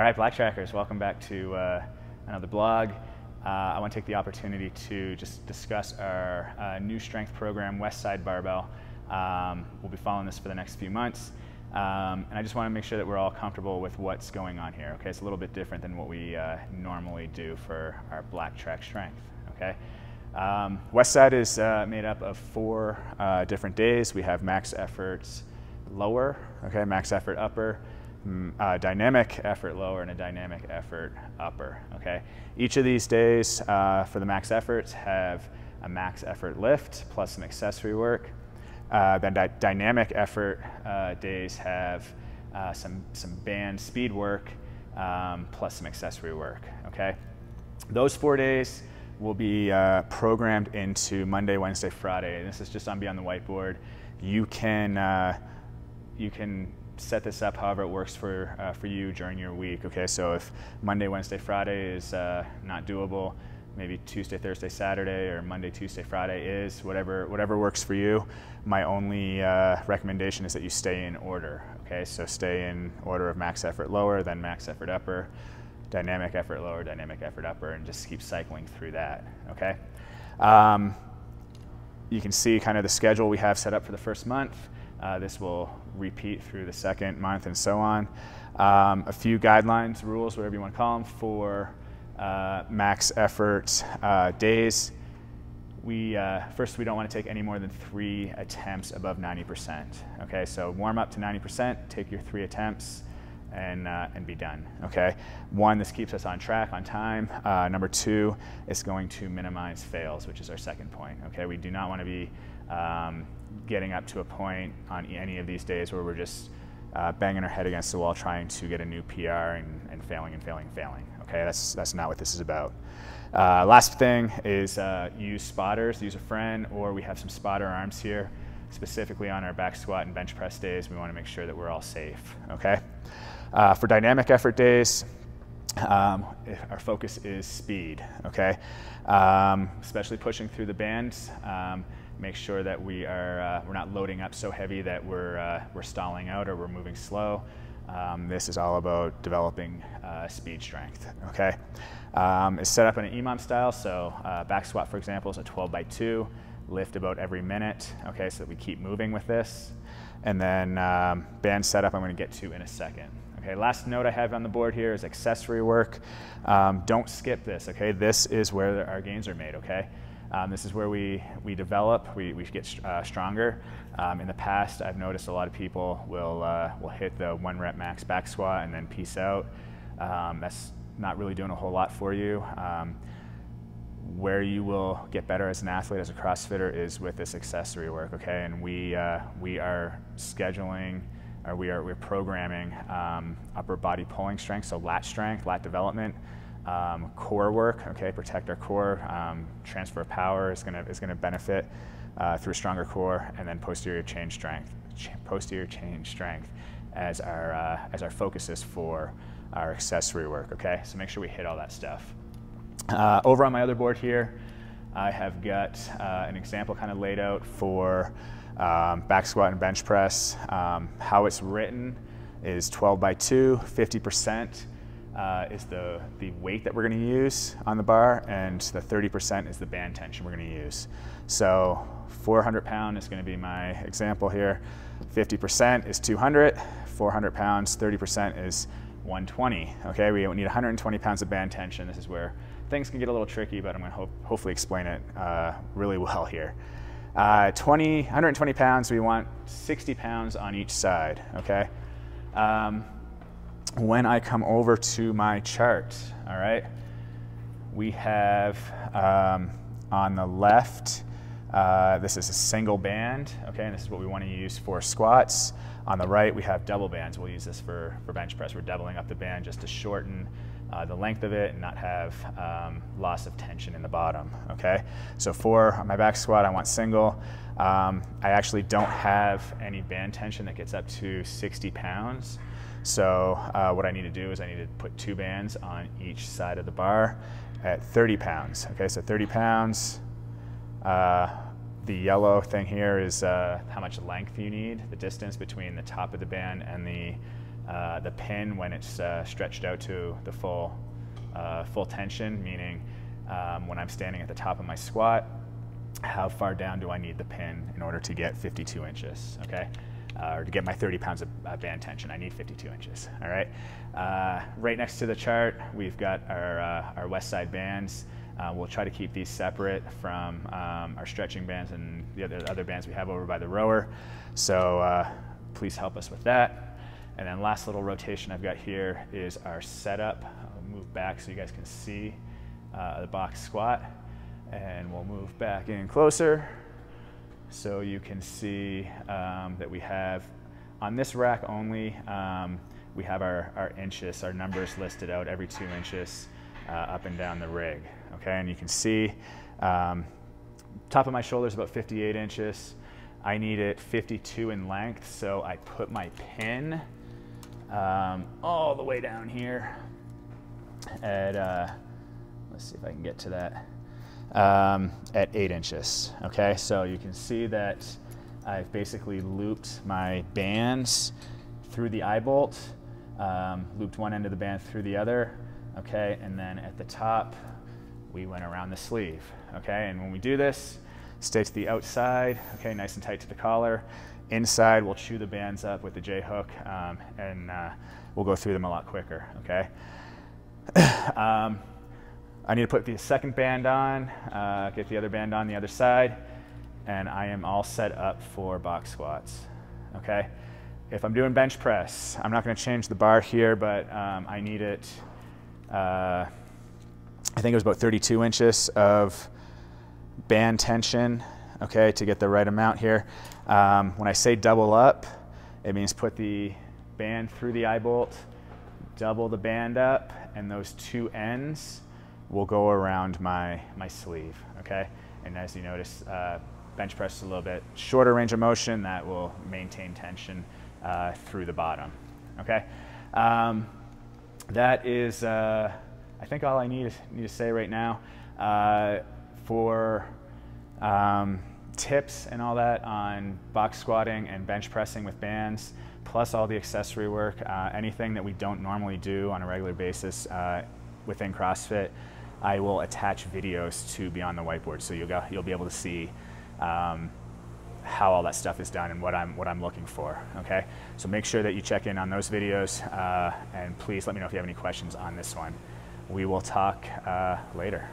All right, Black Trackers, welcome back to another blog. I want to take the opportunity to just discuss our new strength program, Westside Barbell. We'll be following this for the next few months. And I just want to make sure that we're all comfortable with what's going on here. Okay, it's a little bit different than what we normally do for our Black Track strength. Okay, Westside is made up of 4 different days. We have max efforts lower, okay, max effort upper, dynamic effort lower, and a dynamic effort upper. Okay, each of these days for the max efforts have a max effort lift plus some accessory work. Then dynamic effort days have some band speed work plus some accessory work. Okay, those 4 days will be programmed into Monday, Wednesday, Friday. This is just on beyond the whiteboard. You can set this up however it works for you during your week. Okay, so if Monday, Wednesday, Friday is not doable, maybe Tuesday, Thursday, Saturday, or Monday, Tuesday, Friday is, whatever works for you. My only recommendation is that you stay in order. Okay, so stay in order of max effort lower, then max effort upper, dynamic effort lower, dynamic effort upper, and just keep cycling through that. Okay, you can see kind of the schedule we have set up for the first month. This will repeat through the second month and so on. A few guidelines, rules, whatever you want to call them, for max effort days. First, we don't want to take any more than 3 attempts above 90%. Okay, so warm up to 90%, take your 3 attempts, and be done. Okay, 1, this keeps us on track, on time. Number 2, it's going to minimize fails, which is our second point. Okay, we do not want to be getting up to a point on any of these days where we're just banging our head against the wall trying to get a new PR and failing and failing and failing. Okay, that's not what this is about. Last thing is use spotters, use a friend, or we have some spotter arms here, specifically on our back squat and bench press days. We want to make sure that we're all safe. Okay, for dynamic effort days, our focus is speed. Okay, especially pushing through the bands. Make sure that we're not loading up so heavy that we're stalling out or we're moving slow. This is all about developing speed strength. Okay, it's set up in an EMOM style. So back squat, for example, is a 12x2. Lift about every minute. Okay, so that we keep moving with this. And then band setup, I'm going to get to in a second. Okay, last note I have on the board here is accessory work. Don't skip this. Okay, this is where our gains are made. Okay. This is where we develop, we get stronger. In the past, I've noticed a lot of people will hit the 1 rep max back squat and then peace out. That's not really doing a whole lot for you. Where you will get better as an athlete, as a CrossFitter, is with this accessory work. Okay, and we are scheduling, or we're programming upper body pulling strength, so lat strength, lat development. Core work, okay, protect our core. Transfer of power is going to benefit through a stronger core, and then posterior chain strength. Posterior chain strength as our focuses for our accessory work. Okay, so make sure we hit all that stuff. Over on my other board here, I have got an example kind of laid out for back squat and bench press. How it's written is 12x2, 50%. Is the weight that we're going to use on the bar, and the 30% is the band tension we're going to use. So 400 pound is going to be my example here. 50% is 200, 400 pounds, 30% is 120. Okay, we need 120 pounds of band tension. This is where things can get a little tricky, but I'm going to hopefully explain it really well here. 120 pounds, we want 60 pounds on each side. Okay. When I come over to my chart, all right, we have on the left, this is a single band, okay, and this is what we want to use for squats. On the right, we have double bands. We'll use this for bench press. We're doubling up the band just to shorten the length of it and not have loss of tension in the bottom, okay? So for my back squat, I want single. I actually don't have any band tension that gets up to 60 pounds. So what I need to do is I need to put 2 bands on each side of the bar at 30 pounds. Okay, so 30 pounds. The yellow thing here is how much length you need, the distance between the top of the band and the the pin when it's stretched out to the full tension, meaning when I'm standing at the top of my squat, how far down do I need the pin in order to get 52 inches, okay? Or to get my 30 pounds of band tension, I need 52 inches, all right? Right next to the chart, we've got our Westside bands. We'll try to keep these separate from our stretching bands and the other bands we have over by the rower. So please help us with that. And then last little rotation I've got here is our setup. I'll move back so you guys can see the box squat. And we'll move back in closer so you can see that we have, on this rack only, we have our inches, our numbers listed out every 2 inches up and down the rig, okay? And you can see top of my shoulder is about 58 inches. I need it 52 in length, so I put my pin all the way down here at, let's see if I can get to that, at 8 inches, okay? So you can see that I've basically looped my bands through the eye bolt, looped one end of the band through the other, okay? And then at the top, we went around the sleeve, okay? And when we do this, stay to the outside, okay, nice and tight to the collar. Inside, we'll chew the bands up with the J-hook, and we'll go through them a lot quicker, okay? I need to put the second band on, get the other band on the other side, and I am all set up for box squats, okay? If I'm doing bench press, I'm not gonna change the bar here, but I need it, I think it was about 32 inches of band tension, okay, to get the right amount here. When I say double up, it means put the band through the eye bolt, double the band up, and those two ends will go around my sleeve, okay? And as you notice, bench press is a little bit shorter range of motion that will maintain tension through the bottom, okay? That is, I think all I need to say right now. For tips and all that on box squatting and bench pressing with bands, plus all the accessory work, anything that we don't normally do on a regular basis within CrossFit, I will attach videos to Beyond the Whiteboard, so you'll be able to see how all that stuff is done and what I'm looking for, okay? So make sure that you check in on those videos, and please let me know if you have any questions on this one. We will talk later.